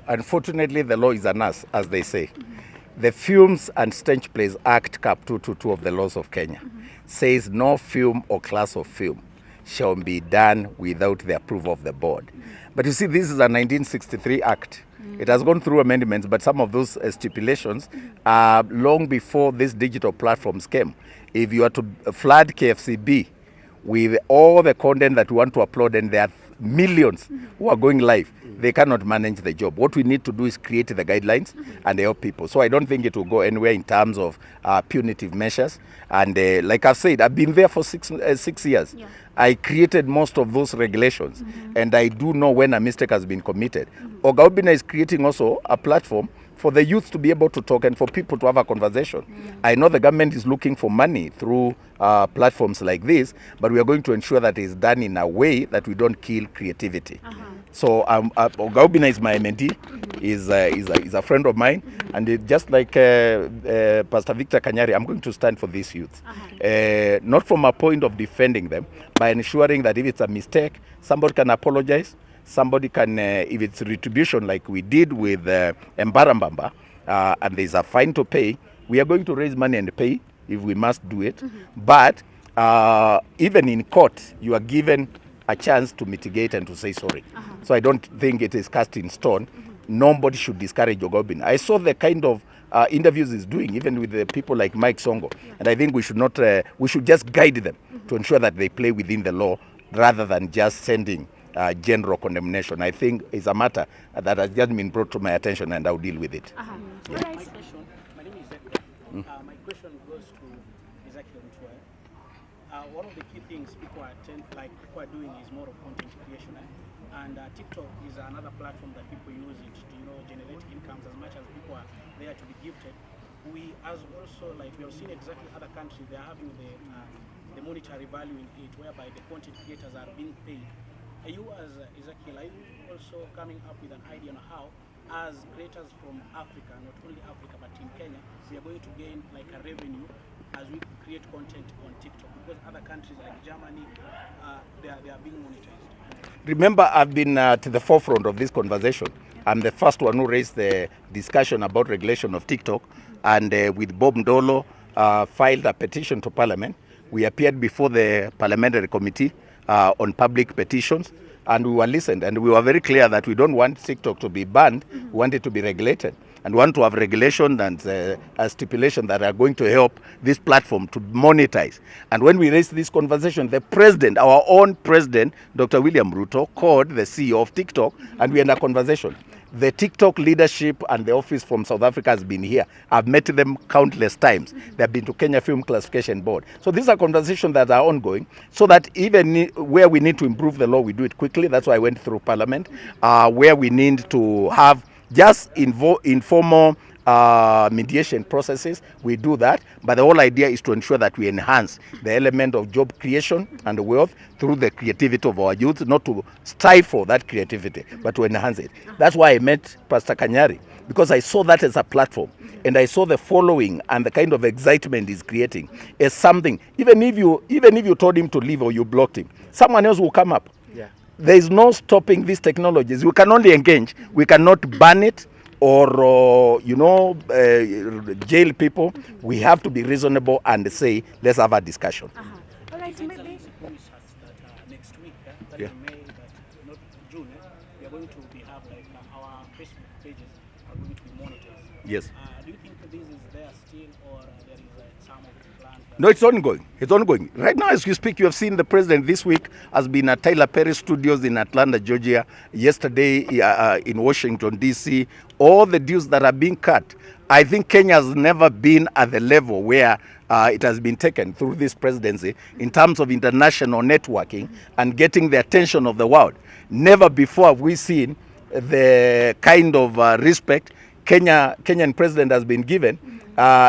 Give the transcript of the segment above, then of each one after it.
Unfortunately, the law is an us, as they say. The Films and Stage Plays Act, Cap 222 of the laws of Kenya, says no film or class of film shall be done without the approval of the board. But you see, this is a 1963 act. It has gone through amendments, but some of those stipulations are long before these digital platforms came. If you are to flood Kfcb with all the content that we want to upload, and there are millions who are going live, they cannot manage the job. What we need to do is create the guidelines and help people. So I don't think it will go anywhere in terms of punitive measures. And like I've said, I've been there for 6 years. Yeah. I created most of those regulations, and I do know when a mistake has been committed. Oga Obinna is creating also a platform for the youth to be able to talk and for people to have a conversation. I know the government is looking for money through platforms like this, but we are going to ensure that it's done in a way that we don't kill creativity. So Oga Obinna is my mentee, is a friend of mine, and just like Pastor Victor Kanyari, I'm going to stand for these youth. Not from a point of defending them, by ensuring that if it's a mistake, somebody can apologize, somebody can, if it's retribution like we did with Mbarambamba, and there's a fine to pay, we are going to raise money and pay if we must do it. But even in court, you are given a chance to mitigate and to say sorry. So I don't think it is cast in stone. Nobody should discourage Oga Obinna. I saw the kind of interviews he's doing, even with the people like Mike Songo, and I think we should not. We should just guide them to ensure that they play within the law, rather than just sending general condemnation. I think it's a matter that has just been brought to my attention, and I'll deal with it. My question, my name is Zach. My question goes to Ezekiel Mutua. One of the key things people are doing is more of content creation, and TikTok is another platform that people use it to generate incomes. As much as people are there to be gifted, we have seen exactly other countries, they are having the monetary value in it, whereby the content creators are being paid. Are you, as Ezekiel, are you also coming up with an idea on how, as creators from Africa, not only Africa but in Kenya, we are going to gain like a revenue as we create content on TikTok? Because other countries like Germany, they are being monetized. Remember, I've been to the forefront of this conversation. I'm the first one who raised the discussion about regulation of TikTok, and with Bob Ndolo filed a petition to Parliament. We appeared before the Parliamentary Committee on public petitions, and we were listened, and we were very clear that we don't want TikTok to be banned. We want it to be regulated, and we want to have regulation and a stipulation that are going to help this platform to monetize. And when we raised this conversation, the president, our own president, Dr. William Ruto, called the CEO of TikTok, and we had a conversation. The TikTok leadership and the office from South Africa has been here. I've met them countless times. They've been to Kenya Film Classification Board. So these are conversations that are ongoing, so that even where we need to improve the law, we do it quickly. That's why I went through Parliament. Where we need to have just informal mediation processes, we do that. But the whole idea is to ensure that we enhance the element of job creation and wealth through the creativity of our youth, not to stifle that creativity, but to enhance it. That's why I met Pastor Kanyari, because I saw that as a platform, and I saw the following and the kind of excitement he's creating as something. Even if you told him to leave or you blocked him, someone else will come up. There is no stopping these technologies. We can only engage. We cannot ban it or jail people. We have to be reasonable and say, let's have a discussion. All right, maybe next week, that is May, but not June. We are going to have our Facebook pages are going to be monetized. Yes. Do you think this is there still, or there is some of the plans? No, it's ongoing. It's ongoing. Right now, as you speak, you have seen the president this week has been at Tyler Perry Studios in Atlanta, Georgia. Yesterday in Washington, D.C. All the deals that are being cut. I think Kenya has never been at the level where it has been taken through this presidency in terms of international networking and getting the attention of the world. Never before have we seen the kind of respect Kenyan president has been given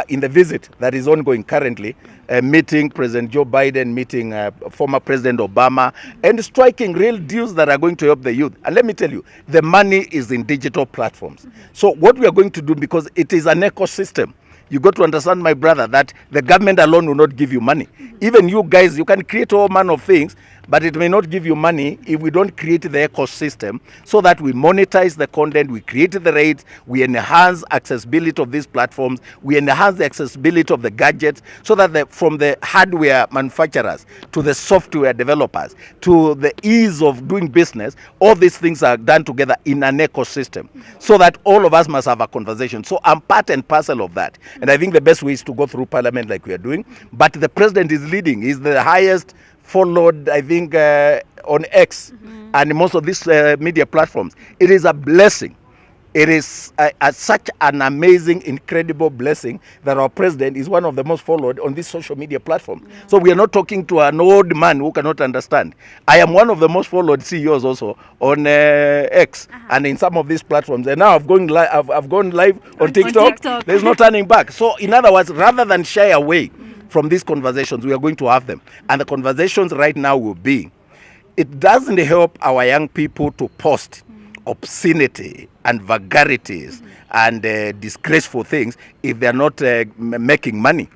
in the visit that is ongoing currently, meeting President Joe Biden, meeting former President Obama, and striking real deals that are going to help the youth. And let me tell you, the money is in digital platforms. So what we are going to do, because it is an ecosystem, you got to understand, my brother, that the government alone will not give you money. Even you guys, you can create all manner of things, but it may not give you money if we don't create the ecosystem so that we monetize the content, we create the rates, we enhance accessibility of these platforms, we enhance the accessibility of the gadgets, so that from the hardware manufacturers to the software developers to the ease of doing business, all these things are done together in an ecosystem, so that all of us must have a conversation. So I'm part and parcel of that. And I think the best way is to go through parliament like we are doing. But the president is leading. He's the highest followed, I think, on X and most of these media platforms. It is a blessing. It is such an amazing, incredible blessing that our president is one of the most followed on this social media platform. Yeah. So we are not talking to an old man who cannot understand. I am one of the most followed CEOs also on X and in some of these platforms. And now I've gone live on TikTok. There's no turning back. So in other words, rather than shy away from these conversations, we are going to have them. And the conversations right now will be, it doesn't help our young people to post obscenity and vulgarities and disgraceful things if they're not making money.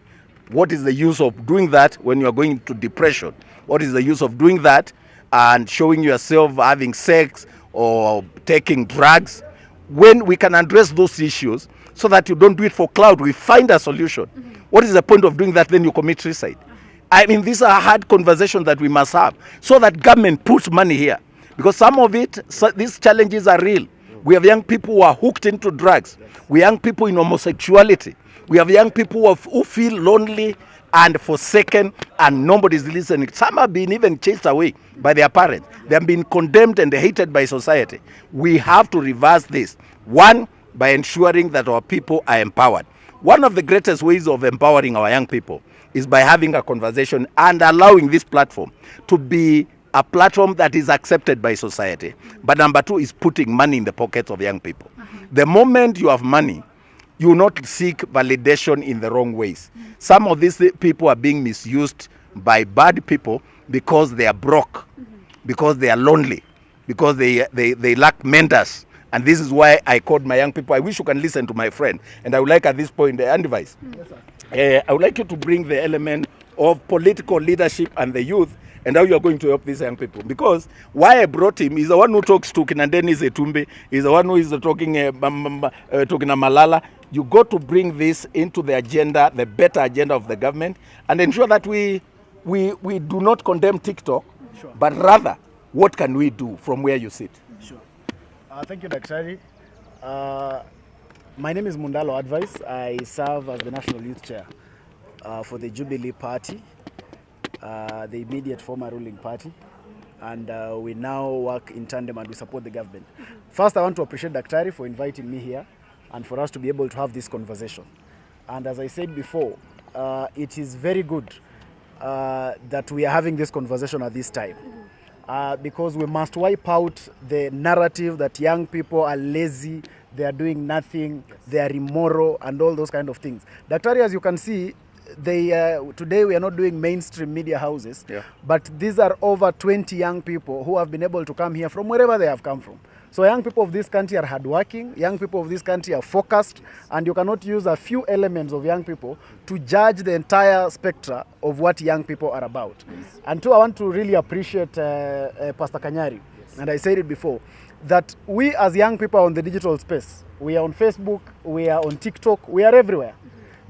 What is the use of doing that when you're going into depression? What is the use of doing that and showing yourself having sex or taking drugs, when we can address those issues so that you don't do it for clout? We find a solution. What is the point of doing that? Then you commit suicide. I mean, these are hard conversations that we must have so that government puts money here. Because some of these challenges are real. We have young people who are hooked into drugs. We have young people in homosexuality. We have young people who feel lonely and forsaken and nobody's listening. Some have been even chased away by their parents. They have been condemned and hated by society. We have to reverse this. One, by ensuring that our people are empowered. One of the greatest ways of empowering our young people is by having a conversation and allowing this platform to be a platform that is accepted by society. But number two is putting money in the pockets of young people. The moment you have money, you will not seek validation in the wrong ways. Some of these people are being misused by bad people because they are broke, because they are lonely, because they lack mentors. And this is why I called my young people. I wish you can listen to my friend. And I would like at this point, advice. Yes, I would like you to bring the element of political leadership and the youth, and how you are going to help these young people. Because why I brought him is the one who talks to Kinandeni Zetumbe, is the one who is talking to Malala. You got to bring this into the agenda, the better agenda of the government, and ensure that we do not condemn TikTok, but rather, what can we do from where you sit? Sure. Thank you, Daktari. My name is Mundalo Advice. I serve as the National Youth Chair for the Jubilee Party, the immediate former ruling party, and we now work in tandem and we support the government. First, I want to appreciate Daktari for inviting me here and for us to be able to have this conversation. And as I said before, it is very good that we are having this conversation at this time, because we must wipe out the narrative that young people are lazy, they are doing nothing, they are immoral, and all those kind of things. Daktari, as you can see, today we are not doing mainstream media houses, but these are over 20 young people who have been able to come here from wherever they have come from. So young people of this country are hardworking, young people of this country are focused, and you cannot use a few elements of young people to judge the entire spectrum of what young people are about. Yes. And two, I want to really appreciate Pastor Kanyari, and I said it before, that we as young people are on the digital space. We are on Facebook, we are on TikTok, we are everywhere.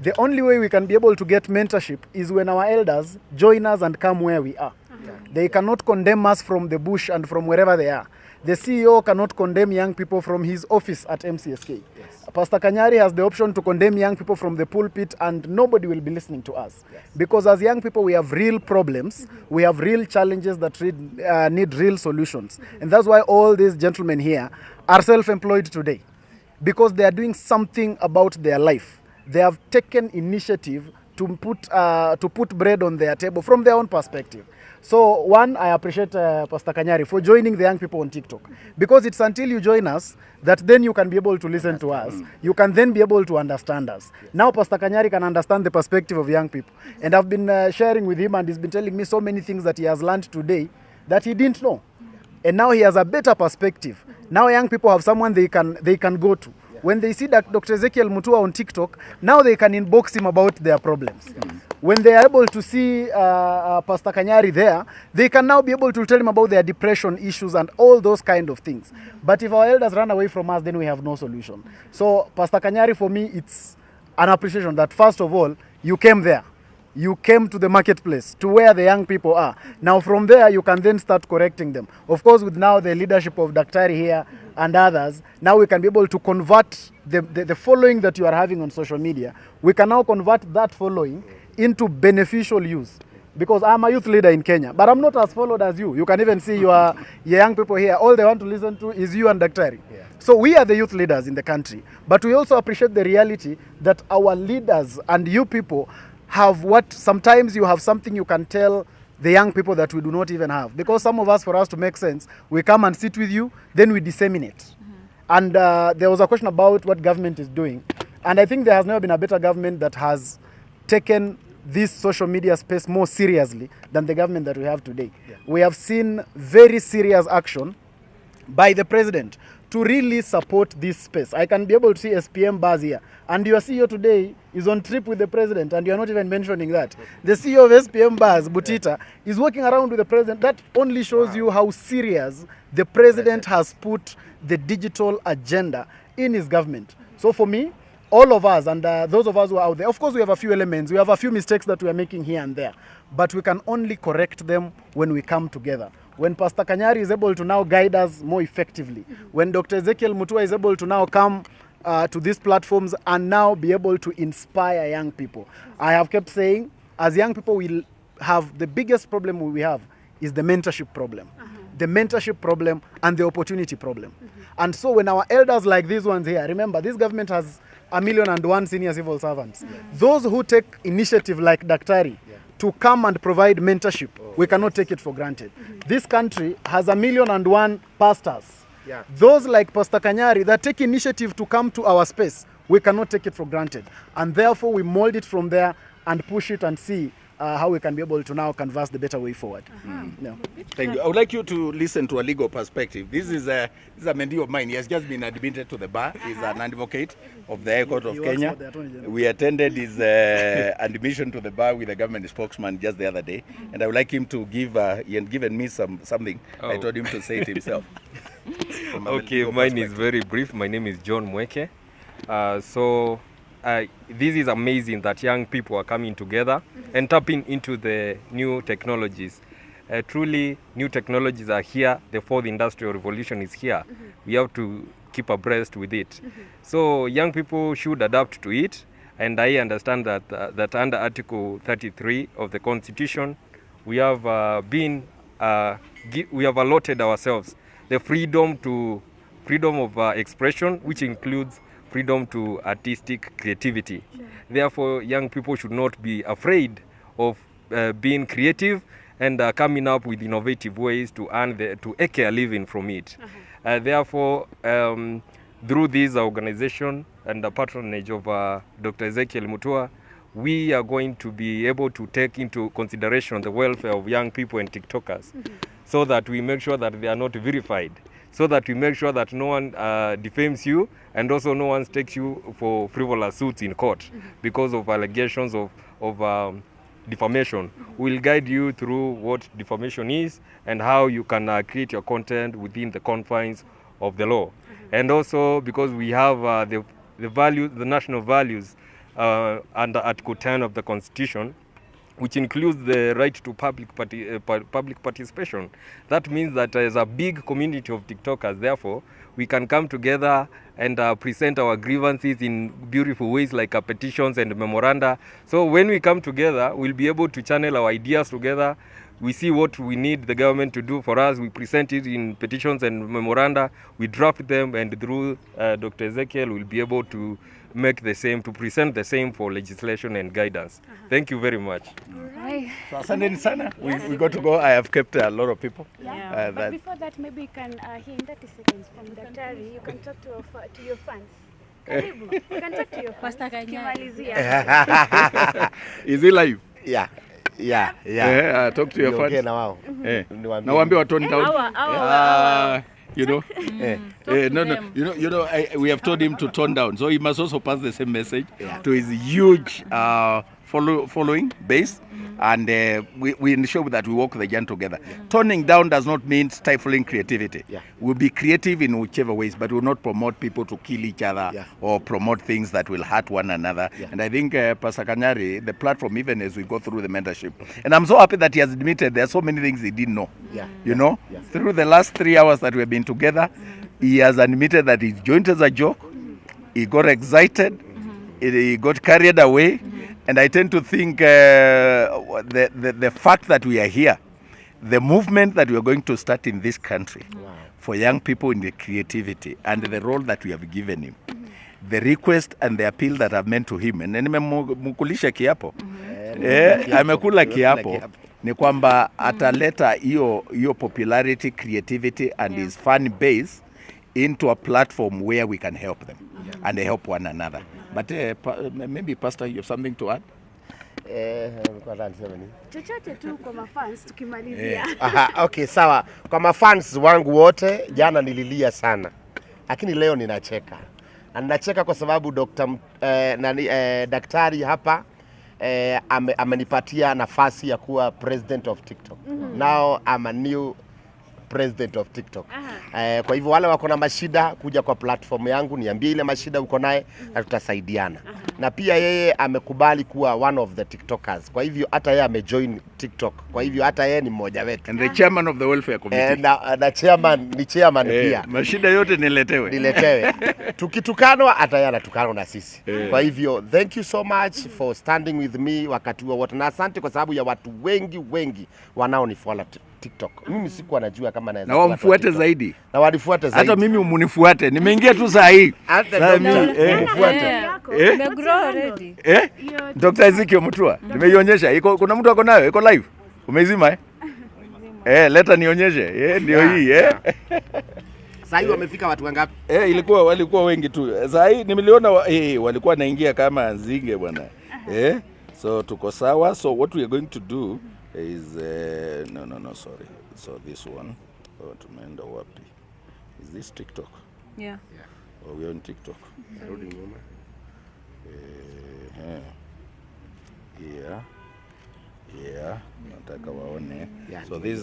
The only way we can be able to get mentorship is when our elders join us and come where we are. They cannot condemn us from the bush and from wherever they are. The CEO cannot condemn young people from his office at MCSK. Yes. Pastor Kanyari has the option to condemn young people from the pulpit, and nobody will be listening to us. Yes. Because as young people, we have real problems, we have real challenges that need real solutions. And that's why all these gentlemen here are self-employed today, because they are doing something about their life. They have taken initiative to put bread on their table from their own perspective. So one, I appreciate Pastor Kanyari for joining the young people on TikTok, because it's until you join us that then you can be able to listen to us. You can then be able to understand us. Now Pastor Kanyari can understand the perspective of young people. And I've been sharing with him, and he's been telling me so many things that he has learned today that he didn't know. And now he has a better perspective. Now young people have someone they can go to. When they see that Dr. Ezekiel Mutua on TikTok, now they can inbox him about their problems. when they are able to see Pastor Kanyari there, they can now be able to tell him about their depression issues and all those kind of things. But if our elders run away from us, then we have no solution. So Pastor Kanyari, for me, it's an appreciation that first of all, you came there. You came to the marketplace, to where the young people are. Now from there, you can then start correcting them. Of course, with now the leadership of Daktari here and others, now we can be able to convert the following that you are having on social media. We can now convert that following into beneficial use. Because I'm a youth leader in Kenya, but I'm not as followed as you. You can even see your young people here. All they want to listen to is you and Daktari. Yeah. So we are the youth leaders in the country. But we also appreciate the reality that our leaders and you people have what sometimes you have something you can tell the young people that we do not even have. Because some of us, for us to make sense, we come and sit with you, then we disseminate. And there was a question about what government is doing. And I think there has never been a better government that has taken this social media space more seriously than the government that we have today. Yeah. We have seen very serious action by the president to really support this space. I can be able to see SPM bars here. And your CEO today is on trip with the president, and you are not even mentioning that. The CEO of SPM bars, Butita, is walking around with the president. That only shows you how serious the president has put the digital agenda in his government. So for me, all of us and those of us who are out there, of course we have a few elements, we have a few mistakes that we are making here and there, but we can only correct them when we come together. When Pastor Kanyari is able to now guide us more effectively, when Dr. Ezekiel Mutua is able to now come to these platforms and now be able to inspire young people. I have kept saying, as young people, we have the biggest problem we have is the mentorship problem. The mentorship problem and the opportunity problem. And so when our elders like these ones here, remember, this government has 1,001,000 senior civil servants. Those who take initiative like Daktari to come and provide mentorship, we cannot take it for granted. This country has 1,001,000 pastors. Those like Pastor Kanyari that take initiative to come to our space, we cannot take it for granted. And therefore we mold it from there and push it and see how we can be able to now canvas the better way forward. Yeah. Thank you. I would like you to listen to a legal perspective. This is a mentee of mine. He has just been admitted to the bar. He's an advocate of the High Court of Kenya. We attended his admission to the bar with a government spokesman just the other day, and I would like him to give. He had given me something. I told him to say it himself. Okay, mine is very brief. My name is John Mweke. This is amazing that young people are coming together and tapping into the new technologies. Truly, new technologies are here. The fourth industrial revolution is here. We have to keep abreast with it. So young people should adapt to it. And I understand that under Article 33 of the Constitution, we have we have allotted ourselves the freedom of expression, which includes freedom to artistic creativity. Therefore, young people should not be afraid of being creative and coming up with innovative ways to eke a living from it. Therefore, through this organization and the patronage of Dr. Ezekiel Mutua, we are going to be able to take into consideration the welfare of young people and TikTokers, so that we make sure that they are not verified, so that we make sure that no one defames you, and also no one takes you for frivolous suits in court because of allegations of defamation. We'll guide you through what defamation is and how you can create your content within the confines of the law. And also because we have the national values under Article 10 of the Constitution, which includes the right to public participation. That means that as a big community of TikTokers, therefore, we can come together and present our grievances in beautiful ways like petitions and memoranda. So when we come together, we'll be able to channel our ideas together. We see what we need the government to do for us. We present it in petitions and memoranda. We draft them, and through Dr. Ezekiel, we'll be able to make the same, to present the same for legislation and guidance. Thank you very much. Right. So asante sana. We got to go. I have kept a lot of people. Yeah. But before that, maybe you can hear in 30 seconds from Daktari. You can talk to your fans. Karibu. You can talk to your fans. Pastor Kanyari. Kimalizia. Is he live? Yeah. Talk to your fans. Na wao. Na waambie wa tone down. You know, we have told him to tone down, so he must also pass the same message to his huge following base, and we ensure that we walk the journey together. Toning down does not mean stifling creativity. We'll be creative in whichever ways, but we'll not promote people to kill each other or promote things that will hurt one another. And I think Pastor Kanyari, the platform, even as we go through the mentorship, and I'm so happy that he has admitted there are so many things he didn't know. You know, through the last 3 hours that we've been together, he has admitted that he joined as a joke. He got excited. He got carried away. And I tend to think the fact that we are here, the movement that we are going to start in this country for young people in the creativity and the role that we have given him, the request and the appeal that I've meant to him, and nimemkulisha kiapo, amekula kiapo, ni kwamba ataleta hiyo popularity, creativity and his fan base into a platform where we can help them and help one another. But maybe Pastor, you have something to add? Chochote tu kwa mafans tukimalizia. Okay, sawa. Kwa mafans wangu wote, jana nililia sana. Lakini leo ninacheka. Na ninacheka kwa sababu daktari hapa amenipatia nafasi ya kuwa president of TikTok. Now I'm a new president of TikTok. Kwa hivyo wale wako na mashida kuja kwa platform yangu, niambie ile mashida uko naye na tutasaidiana. Na pia yeye amekubali kuwa one of the TikTokers. Kwa hivyo hata yeye amejoin TikTok. Kwa hivyo hata yeye ni mmoja wetu. And the chairman of the welfare committee. Na chairman ni chairman pia. Mashida yote niletewe. Tukitukanwa hata yeye anatukanwa na sisi. Kwa hivyo thank you so much for standing with me wakati wote. Na asante kwa sababu ya watu wengi wanaonifollow TikTok. Mimi sikuwa najua kama naweza. Na wamfuate zaidi. Na wanifuate zaidi. Hata mimi umunifuate. Nimeingia tu saa hii. Hata mimi umfuate. Umegrow already. Dr. Ezekiel Mutua. Nimeionyesha. Kuna mtu ako nayo? Iko live? Umeizima leta nionyeshe. Ndio hii Sasa hivi wamefika watu wangapi? Walikuwa wengi tu. Sasa hii nimeliona walikuwa naingia kama nzinge bwana. So tuko sawa. So what we are going to do is no sorry. So this one tumeenda wapi? Is this TikTok? Yeah. Oh, we are on TikTok. Rudi nyuma. Nataka waone. So this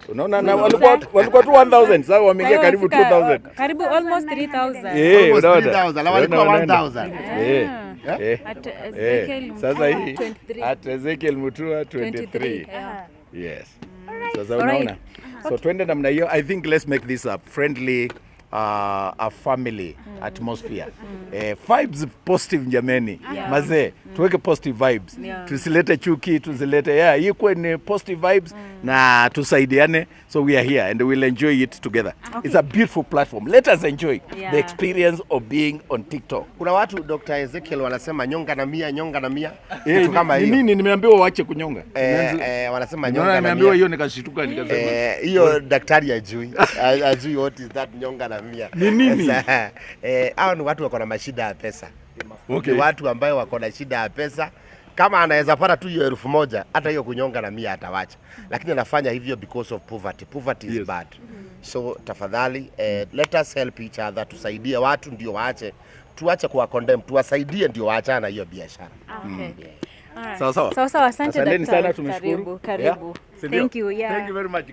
Unaona na walikuwa tu 1000, sasa wameingia karibu 2000. Karibu almost 3000. Unaona? Na walikuwa 1000. Sasa hii at Ezekiel Mutua 23. Yes. Sasa unaona. So twende namna hiyo. I think let's make this a friendly a family atmosphere. Vibes positive jameni. Mazee, tuweke positive vibes. Tusilete chuki, tusilete ikuwe ni positive vibes na tusaidiane. So we are here and we'll enjoy it together. It's a beautiful platform. Let us enjoy the experience of being on TikTok. Kuna watu Dr. Ezekiel wanasema nyonga na mia. Kitu kama hiyo. Nini nimeambiwa waache kunyonga. Wanasema nyonga na mia. Nimeambiwa hiyo nikashituka nikasema. Hiyo daktari ajui what is that nyonga na mia. Ni nini? Hao ni watu wako na mashida ya pesa. Ni watu ambao wako na shida ya pesa. Kama anaweza pata tu hiyo 1000, hata hiyo kunyonga na mia atawacha. Lakini anafanya hivyo because of poverty. Poverty is bad. So tafadhali let us help each other, tusaidie watu ndio tuache kuwa condemn, tuwasaidie ndio waachana na hiyo biashara. Sawa. Asante daktari. Sana tumeshukuru. Karibu. Thank you. Thank you very much.